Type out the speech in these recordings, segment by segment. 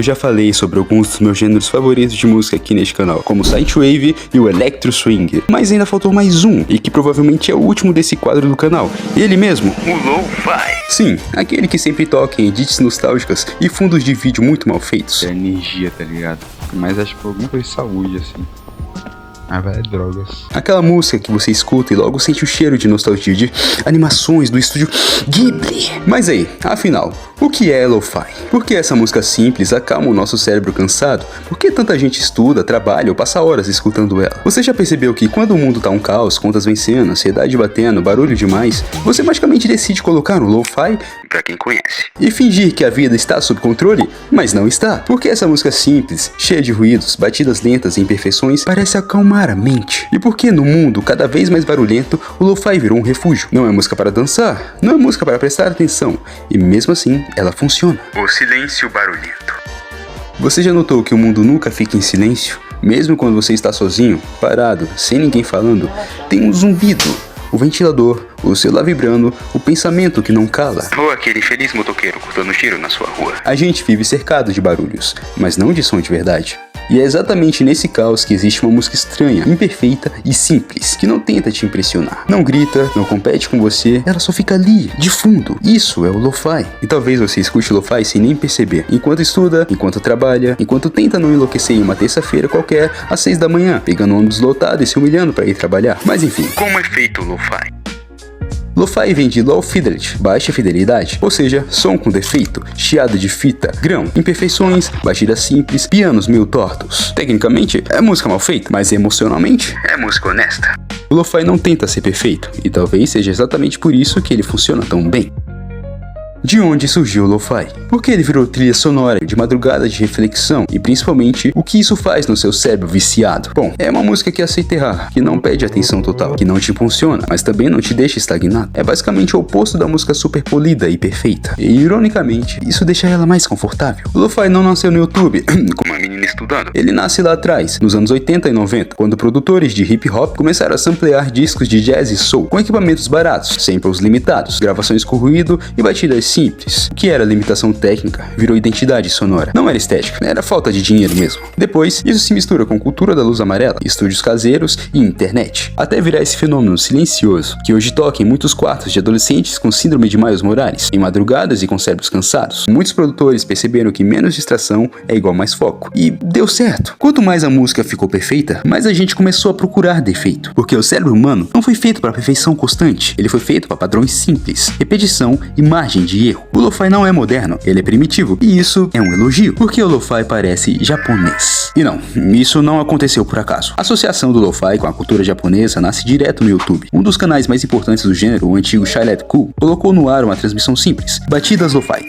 Eu já falei sobre alguns dos meus gêneros favoritos de música aqui neste canal, como o Synthwave e o Electro Swing, mas ainda faltou mais um, e que provavelmente é o último desse quadro do canal, ele mesmo, o Lo-Fi. Sim, aquele que sempre toca em edits nostálgicas e fundos de vídeo muito mal feitos. É energia, tá ligado? Mas acho que alguma coisa de saúde, assim. Ah, vai, é drogas. Aquela música que você escuta e logo sente o cheiro de nostalgia de animações do estúdio Ghibli. Mas aí, afinal, o que é Lo-Fi? Por que essa música simples acalma o nosso cérebro cansado? Por que tanta gente estuda, trabalha ou passa horas escutando ela? Você já percebeu que quando o mundo tá um caos, contas vencendo, ansiedade batendo, barulho demais, você magicamente decide colocar um Lo-Fi, pra quem conhece, e fingir que a vida está sob controle, mas não está? Porque essa música simples, cheia de ruídos, batidas lentas e imperfeições, parece acalmar a mente. E por que no mundo cada vez mais barulhento, o Lo-Fi virou um refúgio? Não é música para dançar, não é música para prestar atenção, e mesmo assim, ela funciona. O silêncio barulhento. Você já notou que o mundo nunca fica em silêncio? Mesmo quando você está sozinho, parado, sem ninguém falando, tem um zumbido, o ventilador, o celular vibrando, o pensamento que não cala. Ou aquele infeliz motoqueiro cortando tiro na sua rua. A gente vive cercado de barulhos, mas não de som de verdade. E é exatamente nesse caos que existe uma música estranha, imperfeita e simples, que não tenta te impressionar. Não grita, não compete com você, ela só fica ali, de fundo. Isso é o Lo-Fi. E talvez você escute Lo-Fi sem nem perceber. Enquanto estuda, enquanto trabalha, enquanto tenta não enlouquecer em uma terça-feira qualquer, às 6 da manhã, pegando ônibus lotado e se humilhando para ir trabalhar. Mas enfim, como é feito o Lo-Fi? Lo-Fi vem de low fidelity, baixa fidelidade, ou seja, som com defeito, chiado de fita, grão, imperfeições, batidas simples, pianos meio tortos. Tecnicamente, é música mal feita, mas emocionalmente, é música honesta. O Lo-Fi não tenta ser perfeito, e talvez seja exatamente por isso que ele funciona tão bem. De onde surgiu o Lo-Fi? Porque ele virou trilha sonora de madrugada de reflexão e principalmente o que isso faz no seu cérebro viciado. Bom, é uma música que aceita errar, que não pede atenção total, que não te impulsiona, mas também não te deixa estagnado. É basicamente o oposto da música super polida e perfeita. E ironicamente, isso deixa ela mais confortável. O Lo-Fi não nasceu no YouTube, como a menina estudando. Ele nasce lá atrás, nos anos 80 e 90, quando produtores de hip hop começaram a samplear discos de jazz e soul com equipamentos baratos, samples limitados, gravações com ruído e batidas simples. O que era limitação técnica virou identidade sonora. Não era estética, era falta de dinheiro mesmo. Depois, isso se mistura com cultura da luz amarela, estúdios caseiros e internet, até virar esse fenômeno silencioso, que hoje toca em muitos quartos de adolescentes com síndrome de Miles Morales, em madrugadas e com cérebros cansados. Muitos produtores perceberam que menos distração é igual mais foco. E deu certo. Quanto mais a música ficou perfeita, mais a gente começou a procurar defeito. Porque o cérebro humano não foi feito para perfeição constante, ele foi feito para padrões simples, repetição e margem de erro. O Lo-Fi não é moderno, ele é primitivo, e isso é um elogio, porque o Lo-Fi parece japonês. E não, isso não aconteceu por acaso. A associação do Lo-Fi com a cultura japonesa nasce direto no YouTube. Um dos canais mais importantes do gênero, o antigo Shilet Cool, colocou no ar uma transmissão simples, batidas Lo-Fi,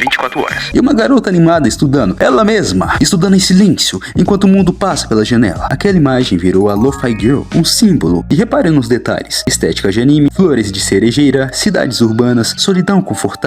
24 horas. E uma garota animada estudando, ela mesma, estudando em silêncio, enquanto o mundo passa pela janela. Aquela imagem virou a Lo-Fi Girl, um símbolo. E repare nos detalhes, estética de anime, flores de cerejeira, cidades urbanas, solidão confortável.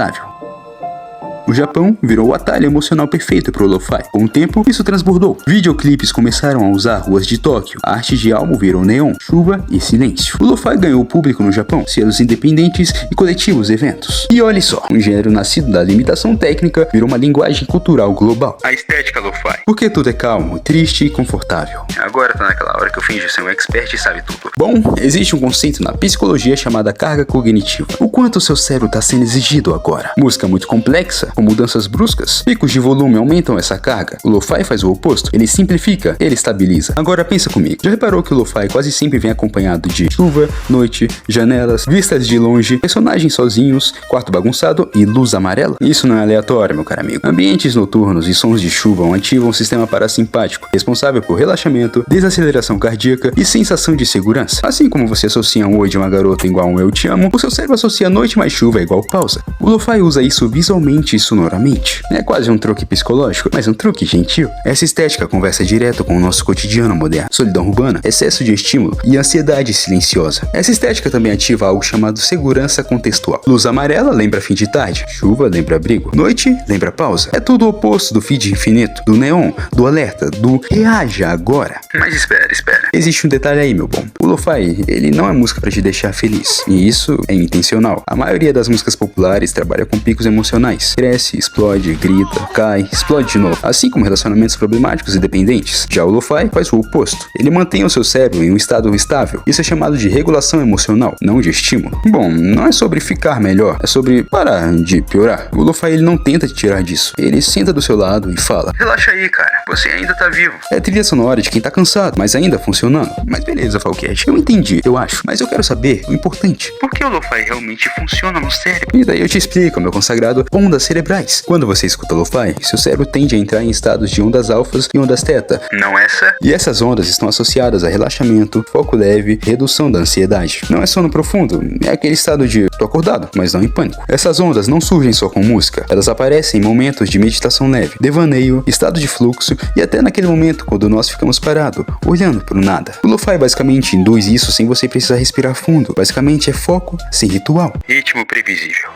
O Japão virou o atalho emocional perfeito para o Lo-Fi. Com o tempo, isso transbordou. Videoclipes começaram a usar ruas de Tóquio. A arte de álbum virou neon, chuva e silêncio. O Lo-Fi ganhou público no Japão, selos independentes e coletivos eventos. E olhe só, um gênero nascido da limitação técnica virou uma linguagem cultural global. A estética Lo-Fi. Porque tudo é calmo, triste e confortável. Agora tá naquela hora que eu finjo ser um expert e sabe tudo. Bom, existe um conceito na psicologia chamada carga cognitiva. O quanto o seu cérebro está sendo exigido agora. Música muito complexa, com mudanças bruscas, picos de volume aumentam essa carga. O Lo-Fi faz o oposto, ele simplifica, ele estabiliza. Agora pensa comigo, já reparou que o Lo-Fi quase sempre vem acompanhado de chuva, noite, janelas, vistas de longe, personagens sozinhos, quarto bagunçado e luz amarela? Isso não é aleatório, meu caro amigo. Ambientes noturnos e sons de chuva ativam o sistema parasimpático, responsável por relaxamento, desaceleração cardíaca e sensação de segurança. Assim como você associa um oi de uma garota igual um eu te amo, o seu cérebro associa noite mais chuva igual pausa. O Lo-Fi usa isso visualmente e sonoramente. É quase um truque psicológico, mas um truque gentil. Essa estética conversa direto com o nosso cotidiano moderno. Solidão urbana, excesso de estímulo e ansiedade silenciosa. Essa estética também ativa algo chamado segurança contextual. Luz amarela lembra fim de tarde, chuva lembra abrigo, noite lembra pausa. É tudo o oposto do feed infinito, do neon, do alerta, do reaja agora. Mas espera. Existe um detalhe aí, meu bom. O Lo-Fi, ele não é música pra te deixar feliz. E isso é intencional. A maioria das músicas populares trabalha com picos emocionais. cresce, explode, grita, cai, explode de novo, assim como relacionamentos problemáticos e dependentes. Já o lo-fi faz o oposto. Ele mantém o seu cérebro em um estado estável. Isso é chamado de regulação emocional, não de estímulo. Bom, não é sobre ficar melhor, é sobre parar de piorar. O lo-fi ele não tenta te tirar disso. Ele senta do seu lado e fala: relaxa aí, cara, você ainda tá vivo. É trilha sonora de quem tá cansado, mas ainda funcionando. Mas beleza, Falcast, eu entendi, eu acho, mas eu quero saber o importante. Por que o lo-fi realmente funciona no cérebro? E daí eu te explico, meu consagrado, ondas cerebrais. Quando você escuta lo-fi, seu cérebro tende a entrar em estados de ondas alfas e ondas teta. Não essa? E essas ondas estão associadas a relaxamento, foco leve, redução da ansiedade. Não é sono profundo, é aquele estado de tô acordado, mas não em pânico. Essas ondas não surgem só com música, elas aparecem em momentos de meditação leve, devaneio, estado de fluxo e até naquele momento quando nós ficamos parados, olhando pro nada. O lo-fi basicamente induz isso sem você precisar respirar fundo. Basicamente é foco sem ritual. Ritmo previsível.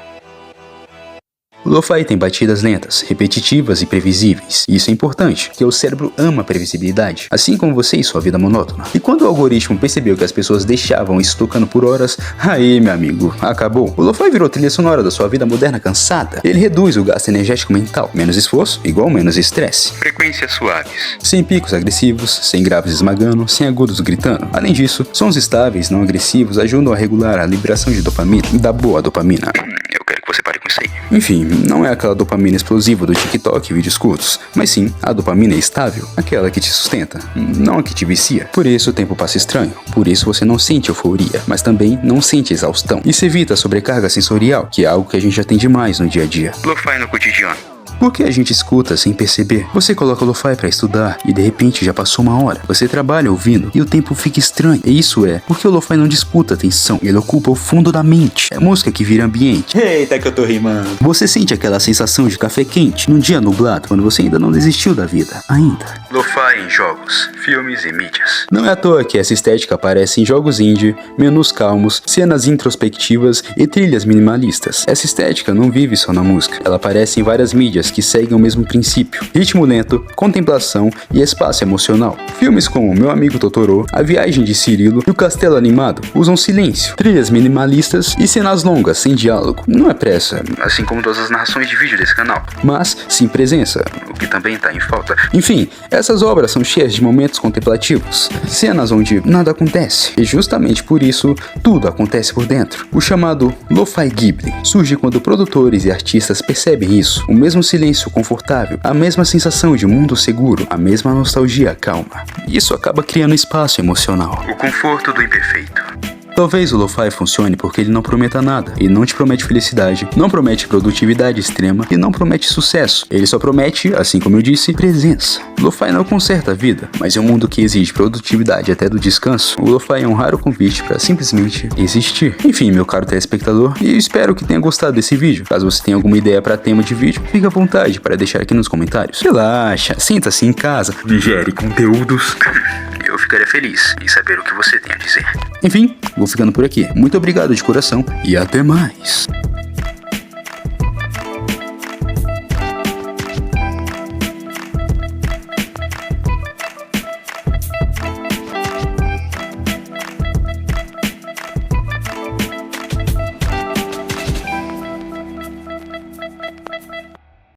O lo-fi tem batidas lentas, repetitivas e previsíveis. E isso é importante, porque o cérebro ama a previsibilidade, assim como você e sua vida monótona. E quando o algoritmo percebeu que as pessoas deixavam isso tocando por horas, aí, meu amigo, acabou. O lo-fi virou trilha sonora da sua vida moderna cansada. Ele reduz o gasto energético mental. Menos esforço, igual menos estresse. Frequências suaves. Sem picos agressivos, sem graves esmagando, sem agudos gritando. Além disso, sons estáveis, não agressivos, ajudam a regular a liberação de dopamina, da boa dopamina. Eu quero que você pare com isso aí. Enfim, não é aquela dopamina explosiva do TikTok e vídeos curtos, mas sim a dopamina estável, aquela que te sustenta, não a que te vicia. Por isso o tempo passa estranho, por isso você não sente euforia, mas também não sente exaustão. Isso evita a sobrecarga sensorial, que é algo que a gente já tem demais no dia a dia. Lo-fi no cotidiano. Porque a gente escuta sem perceber. Você coloca o lo-fi pra estudar e de repente já passou uma hora. Você trabalha ouvindo e o tempo fica estranho. E isso é porque o lo-fi não disputa atenção, ele ocupa o fundo da mente. É música que vira ambiente. Eita que eu tô rimando. Você sente aquela sensação de café quente num dia nublado quando você ainda não desistiu da vida. Ainda. Lo-fi em jogos, filmes e mídias. Não é à toa que essa estética aparece em jogos indie, menus calmos, cenas introspectivas e trilhas minimalistas. Essa estética não vive só na música. Ela aparece em várias mídias que seguem o mesmo princípio: ritmo lento, contemplação e espaço emocional. Filmes como Meu Amigo Totoro, A Viagem de Cirilo e O Castelo Animado usam silêncio, trilhas minimalistas e cenas longas sem diálogo. Não é pressa, assim como todas as narrações de vídeo desse canal, mas sim presença, o que também tá em falta. Enfim, essas obras são cheias de momentos contemplativos, cenas onde nada acontece, e justamente por isso tudo acontece por dentro. O chamado Lo-Fi Ghibli surge quando produtores e artistas percebem isso: o mesmo silêncio confortável, a mesma sensação de mundo seguro, a mesma nostalgia calma. Isso acaba criando espaço emocional. O conforto do imperfeito. Talvez o lo-fi funcione porque ele não prometa nada. Ele não te promete felicidade, não promete produtividade extrema e não promete sucesso. Ele só promete, assim como eu disse, presença. Lo-fi não conserta a vida, mas em um mundo que exige produtividade até do descanso, o lo-fi é um raro convite para simplesmente existir. Enfim, meu caro telespectador, e espero que tenha gostado desse vídeo. Caso você tenha alguma ideia para tema de vídeo, fique à vontade para deixar aqui nos comentários. Relaxa, sinta-se em casa, digere conteúdos. Eu ficaria feliz em saber o que você tem a dizer. Enfim, vou ficando por aqui. Muito obrigado de coração e até mais.